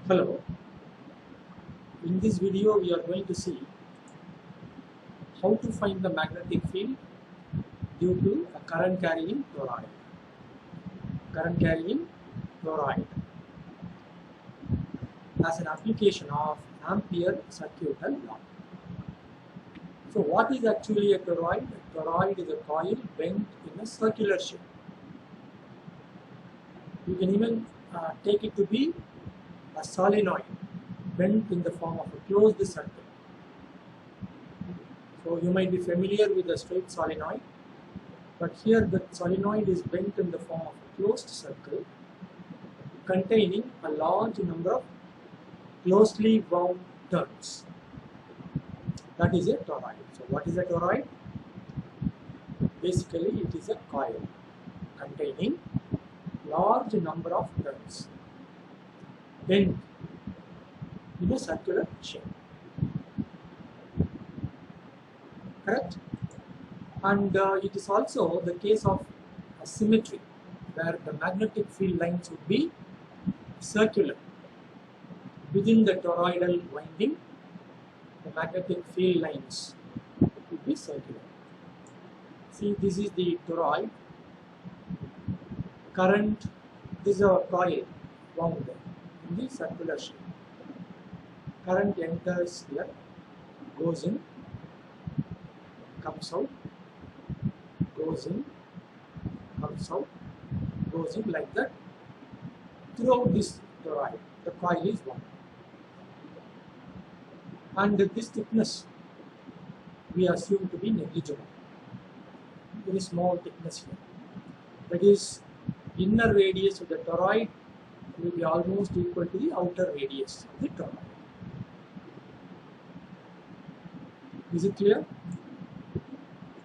Hello, in this video we are going to see how to find the magnetic field due to a current carrying toroid. Current carrying toroid as an application of Ampere Circuit Law. So what is actually a toroid? A toroid is a coil bent in a circular shape. You can even take it to be a solenoid bent in the form of a closed circle. So you might be familiar with a straight solenoid, but here the solenoid is bent in the form of a closed circle containing a large number of closely wound turns. That is a toroid. So what is a toroid? Basically it is a coil containing large number of turns bent in a circular shape. Correct? And it is also the case of a symmetry where the magnetic field lines would be circular. Within the toroidal winding, the magnetic field lines would be circular. See, this is the toroid. Current, this is a coil wound in the circular shape. Current enters here, goes in, comes out, goes in, comes out, goes in, like that. Throughout this toroid, the coil is wound. And this thickness we assume to be negligible. Very small thickness here. That is, inner radius of the toroid will be almost equal to the outer radius of the toroid. Is it clear?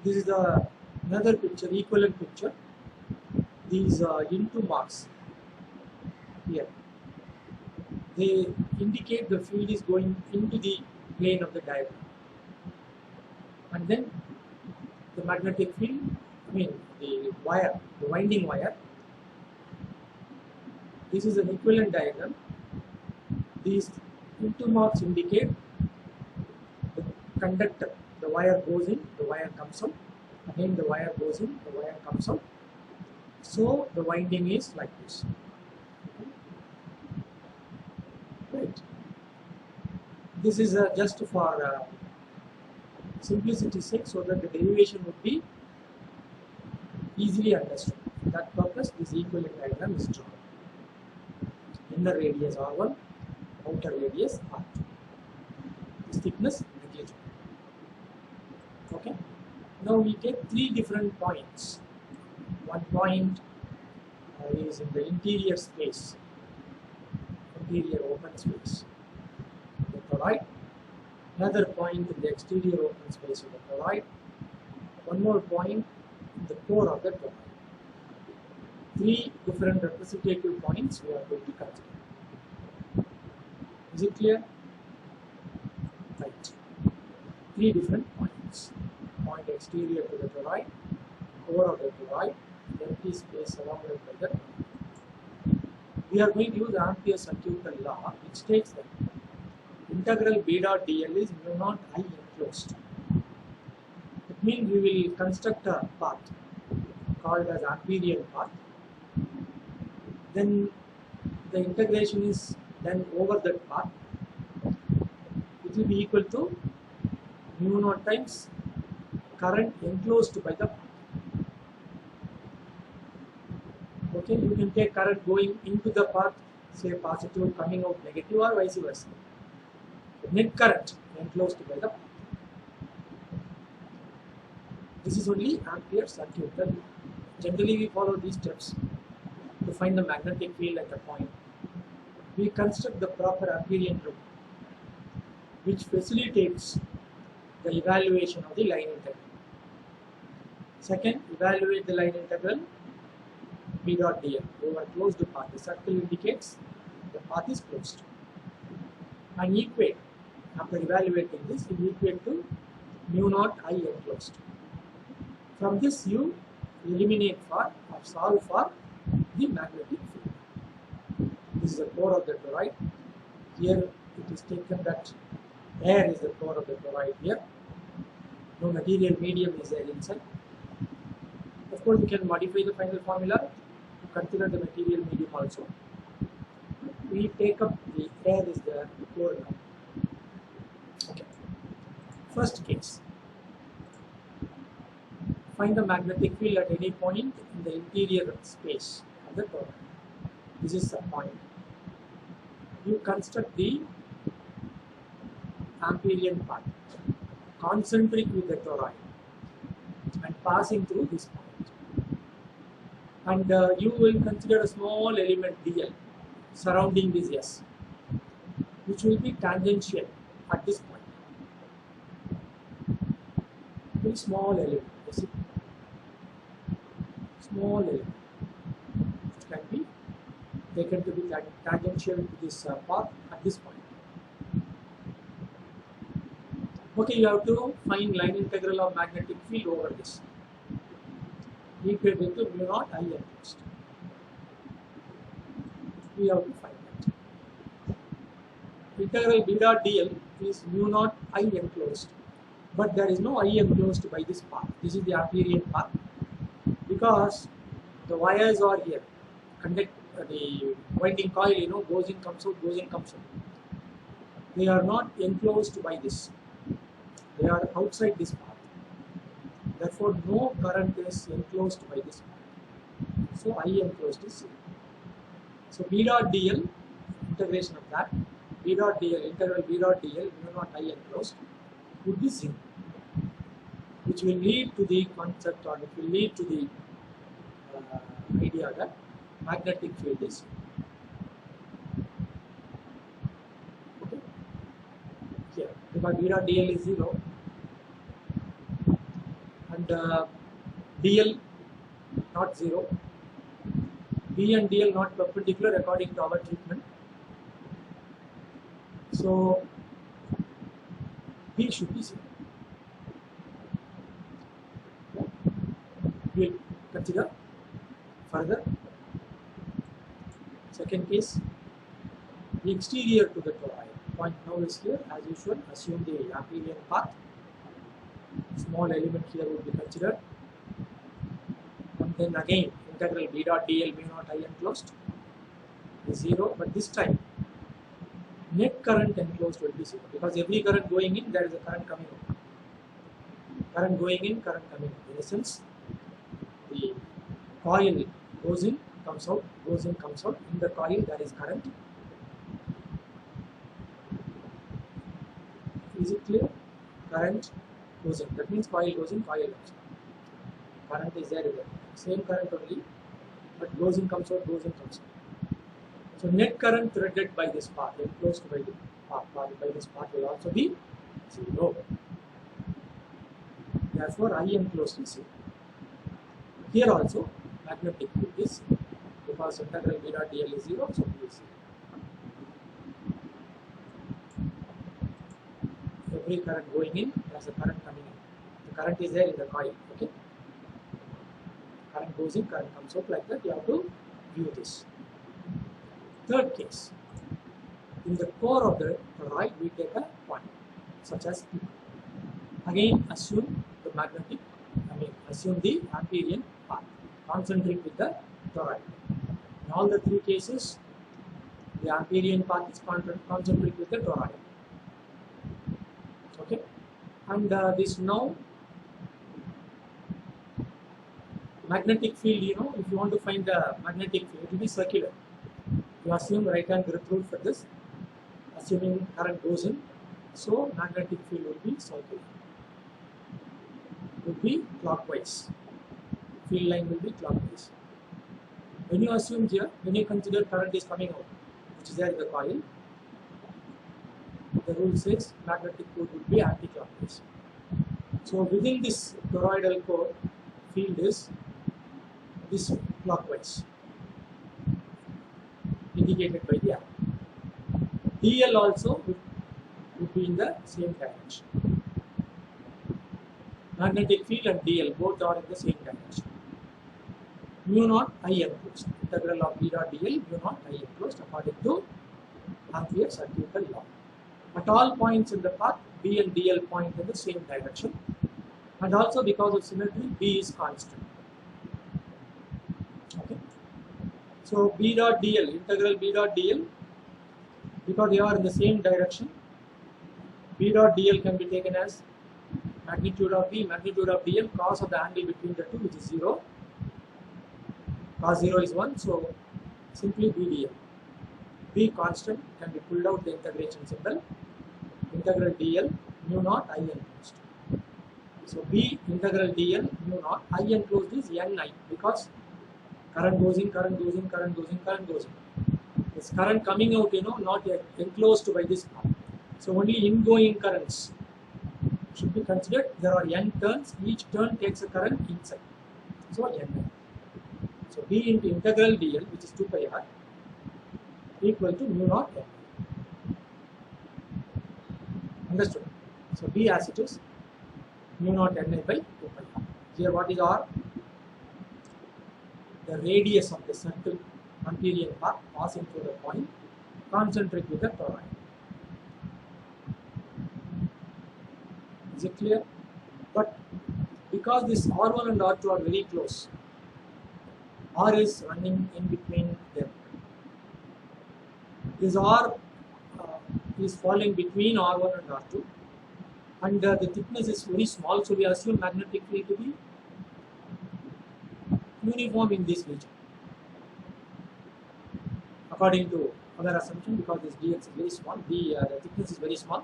This is another picture, equivalent picture. These into marks here, they indicate the field is going into the plane of the diagram. And then the magnetic field, the wire, the winding wire. This is an equivalent diagram. These into marks indicate the conductor. The wire goes in, the wire comes out. Again the wire goes in, the wire comes out. So the winding is like this. Right. This is just for simplicity's sake, so that the derivation would be easily understood. For that purpose, this equivalent diagram is drawn. Inner radius R1, outer radius R2. This thickness negligible. Okay. Now we take three different points. One point is in the interior space, interior open space of the toroid. Another point in the exterior open space of the toroid. One more point in the core of the toroid. Three different representative points we are going to consider. Is it clear? Right. Three different points. Point exterior to the toroid, core of the toroid, empty space surrounded by the toroid. We are going to use Ampere Circuit Law, which states that integral B dot dl is mu naught I enclosed. It means we will construct a path called as Amperian path. Then the integration is done over that path. It will be equal to mu naught times current enclosed by the path. Okay, you can take current going into the path, say positive, coming out negative, or vice versa. Net current enclosed by the path. This is only Ampere Circuit Law. Generally we follow these steps to find the magnetic field at a point. We construct the proper Amperian loop, which facilitates the evaluation of the line integral. Second, evaluate the line integral B dot dl over closed path. The circle indicates the path is closed. And equate, after evaluating this, you equate to mu naught I enclosed. From this you eliminate for or solve for the magnetic field. This is the core of the toroid. Here it is taken that air is the core of the toroid here. No material medium is there inside. Of course, we can modify the final formula to consider the material medium also. We take up the air is the core now. Okay. First case. Find the magnetic field at any point in the interior space of the toroid. This is the point. You construct the Amperian path, concentric with the toroid and passing through this point. And you will consider a small element dl surrounding this S, which will be tangential at this point. Very small element, you see? Small element, which can be taken to be tangential to this path at this point. Okay, you have to find line integral of magnetic field over this. Equal to mu naught I enclosed. We have to find that. Integral b dot dl is mu naught I enclosed, but there is no I enclosed by this path. This is the Amperian path because the wires are here. The winding coil, goes in, comes out, goes in, comes out. They are not enclosed by this. They are outside this path. Therefore, no current is enclosed by this path. So, I enclosed is 0. So, b dot dl, integration of that, b dot dl, integral b dot dl, mu naught I enclosed, would be 0. Which will lead to the concept, or it will lead to the idea that magnetic field is 0. Okay? Here, because b dot dl is 0, and dl not 0, b and dl not perpendicular according to our treatment. So b should be 0. We will consider further. Second case, the exterior to the toroid. Point now is here, as usual, assume the Amperian path. Small element here would be considered. And then again, integral b dot dl mu naught I enclosed is 0, but this time net current enclosed will be 0 because every current going in, there is a current coming out. Current going in, current coming out. In a sense, the coil goes in, comes out, goes in, comes out. In the coil, there is current. Is it clear? Current goes in. That means coil goes in, coil comes out. Current is there. Same current only, but goes in, comes out, goes in, comes out. So net current threaded by this path, enclosed by the path, by this path will also be 0. Therefore, I enclosed is 0. Here also, magnetic field is 0 because integral b dot dl is 0, so b is 0. Every current going in, there is a current coming in. The current is there in the coil. Okay. Current goes in, current comes out, like that. You have to view this. Third case, in the core of the toroid, we take a point such as P. Again, assume the magnetic, assume the Amperian path, concentric with the toroid. In all the three cases, the Amperian path is concentric with the toroid. Okay, and this now magnetic field. If you want to find the magnetic field, it will be circular. You assume right hand grip rule for this, assuming current goes in, so magnetic field will be circular. Will be clockwise. Field line will be clockwise. When you assume here, when you consider current is coming out, which is there in the coil, the rule says magnetic field will be anti-clockwise. So within this toroidal core, field is this clockwise, indicated by the arrow. DL also would be in the same direction. Magnetic field and DL both are in the same direction. Mu naught I enclosed. Integral of B dot DL mu naught I enclosed according to Ampere Circuit Law. At all points in the path, B and DL point in the same direction, and also because of symmetry, B is constant. Okay. So B dot DL, integral B dot DL, because they are in the same direction, B dot DL can be taken as magnitude of B, magnitude of DL, cos of the angle between the two, which is 0. Cos 0 is 1, so simply B dl. B constant can be pulled out the integration symbol. Integral dl mu naught I enclosed. So B integral dl mu naught I enclosed is Ni, because current goes in, current goes in, current goes in, current goes in. This current coming out, not yet enclosed by this path. So only ingoing currents should be considered. There are n turns, each turn takes a current inside. So Ni. So B into integral dl, which is 2 pi r, equal to mu naught n. Understood? So B as it is, mu naught Ni by 2 pi r. Here what is R? The radius of the circle Amperian path passing through the point, concentric with the toroid. Is it clear? But because this R1 and R2 are very close, R is running in between them. This R is falling between R1 and R2, and the thickness is very small, so we assume magnetic field to be uniform in this region. According to other assumption, because this dx is very small, the thickness is very small.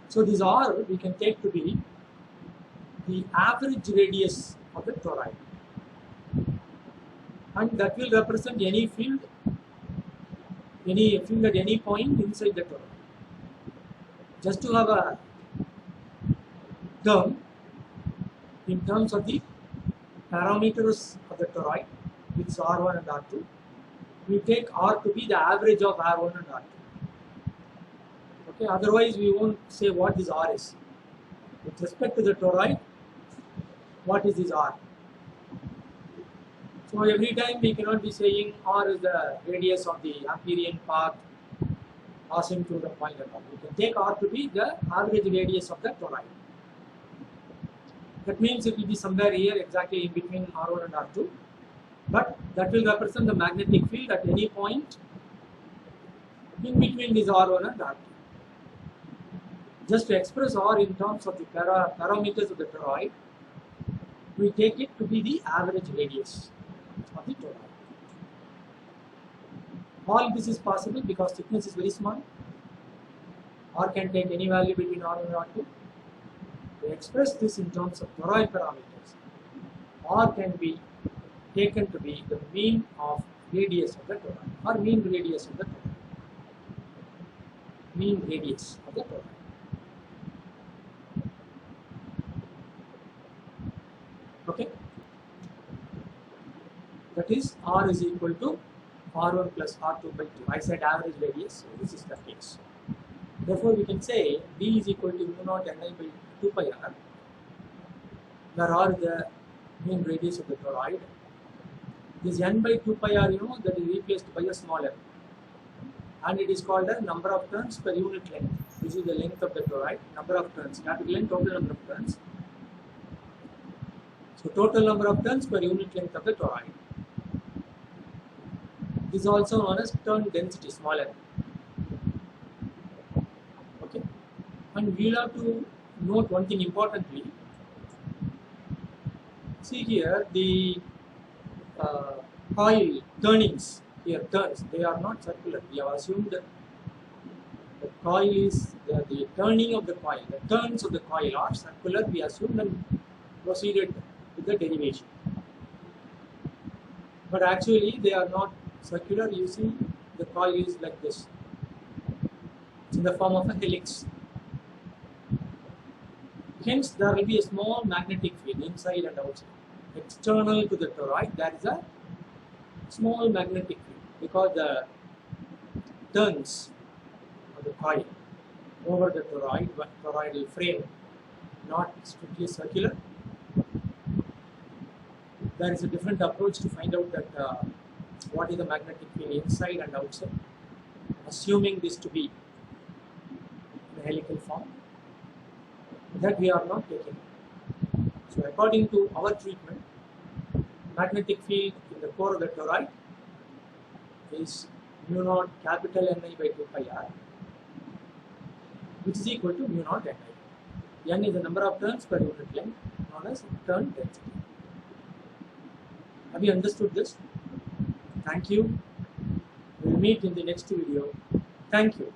So this R we can take to be the average radius of the toroid, and that will represent any field at any point inside the toroid. Just to have a term in terms of the parameters of the toroid, which is R1 and R2, we take R to be the average of R1 and R2. Okay, otherwise we won't say what this R is. With respect to the toroid, what is this R? So every time we cannot be saying R is the radius of the Amperian path passing through the point at all. We can take R to be the average radius of the toroid. That means it will be somewhere here exactly in between R1 and R2, but that will represent the magnetic field at any point in between this R1 and R2. Just to express R in terms of the parameters of the toroid, we take it to be the average radius of the toroid. All this is possible because thickness is very small. R can take any value between R1 and R2. We express this in terms of toroid parameters. R can be taken to be the mean of radius of the toroid, or mean radius of the toroid. Mean radius of the toroid. Okay? That is, R is equal to R1 plus R2 by 2. I said average radius, so this is the case. Therefore, we can say B is equal to mu naught Ni by 2 pi r, where R is the mean radius of the toroid. This N by 2 pi r, that is replaced by a small m, and it is called a number of turns per unit length. This is the length of the toroid, number of turns, capital N, total number of turns. So total number of turns per unit length of the toroid. This is also known as turn density, small n. Okay, and we will have to note one thing importantly. See here the coil turnings here, turns, they are not circular. We have assumed that the coil is the turning of the coil, the turns of the coil are circular. We assumed and proceeded with the derivation. But actually they are not circular. You see the coil is like this. It's in the form of a helix. Hence there will be a small magnetic field inside and outside. External to the toroid, there is a small magnetic field because the turns of the coil over the toroidal frame not strictly circular. There is a different approach to find out that what is the magnetic field inside and outside. assuming this to be in a helical form, that we are not taking. So according to our treatment, magnetic field in the core of the toroid is mu naught capital Ni by 2 pi r, which is equal to mu naught Ni. N is the number of turns per unit length, known as turn density. Have you understood this? Thank you. We will meet in the next video. Thank you.